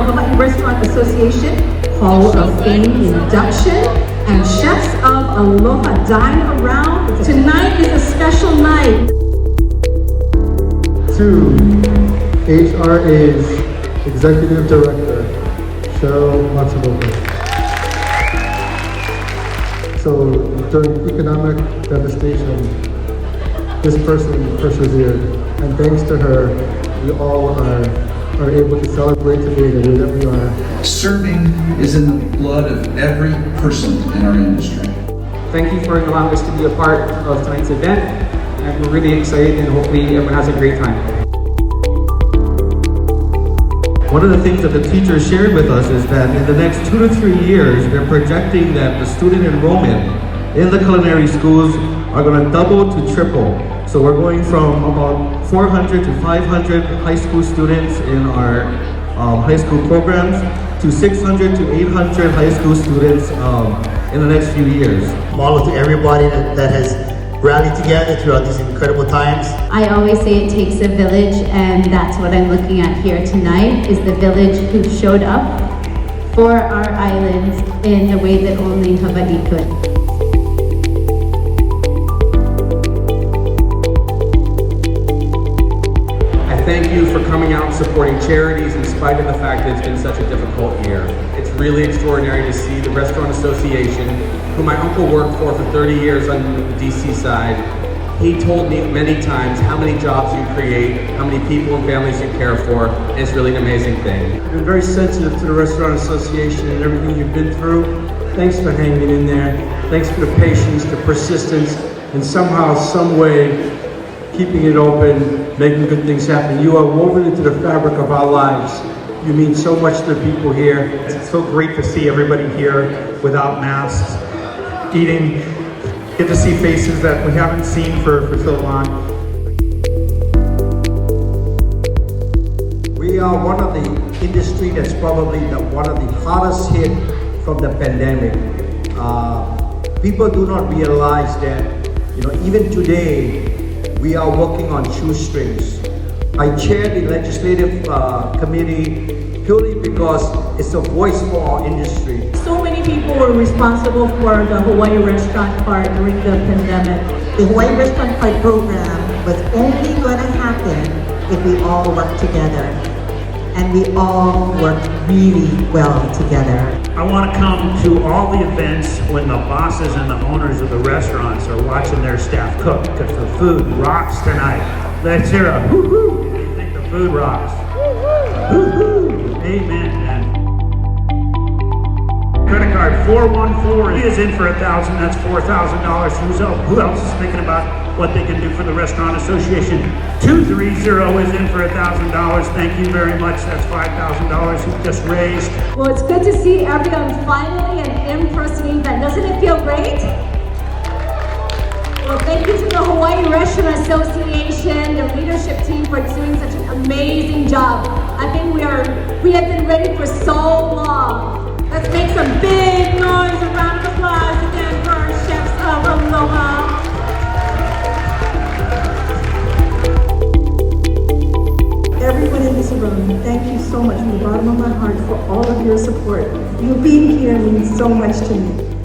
Hawaii Restaurant Association Hall of Fame induction and Chefs of Aloha Dine Around. Tonight is a special night. To HRA's Executive Director, Cheryl Matsumoto. So during economic devastation, this person persevered, and thanks to her, we all are able to celebrate today the way that we are. Serving is in the blood of every person in our industry. Thank you for allowing us to be a part of tonight's event, and we're really excited, and hopefully everyone has a great time. One of the things that the teachers shared with us is that in the next 2 to 3 years, they're projecting that the student enrollment in the culinary schools are going to double to triple. So we're going from about 400 to 500 high school students in our high school programs to 600 to 800 high school students in the next few years. Model to everybody that has rallied together throughout these incredible times. I always say it takes a village, and that's what I'm looking at here tonight, is the village who showed up for our islands in a way that only Hawaii could. Thank you for coming out and supporting charities in spite of the fact that it's been such a difficult year. It's really extraordinary to see the Restaurant Association, who my uncle worked for 30 years on the DC side. He told me many times how many jobs you create, how many people and families you care for, and it's really an amazing thing. I've been very sensitive to the Restaurant Association and everything you've been through. Thanks for hanging in there. Thanks for the patience, the persistence, and somehow, some way, keeping it open, making good things happen. You are woven into the fabric of our lives. You mean so much to the people here. It's so great to see everybody here without masks, eating, get to see faces that we haven't seen for so long. We are one of the industry that's probably one of the hardest hit from the pandemic. People do not realize that, even today, we are working on shoestrings. I chair the legislative committee purely because it's a voice for our industry. So many people were responsible for the Hawaii Restaurant Card during the pandemic. The Hawaii Restaurant Card program was only going to happen if we all work together. And we all work really well together. I want to come to all the events when the bosses and the owners of the restaurants are watching their staff cook, because the food rocks tonight. Let's hear a woo-hoo if you think the food rocks. Woo-hoo! Amen, man. Credit card 414 is in for $1,000. That's $4,000. Who else is thinking about what they can do for the Restaurant Association? 230 is in for $1,000. Thank you very much. That's $5,000 you just raised. Well, it's good to see everyone finally an in-person event. Doesn't it feel great? Well, thank you to the Hawaii Restaurant Association, the leadership team for doing such an amazing job. I think we have been ready for so long. Let's make some big noise, a round of applause again for our Chefs of Aloha. Everyone in this room, thank you so much from the bottom of my heart for all of your support. You being here means so much to me.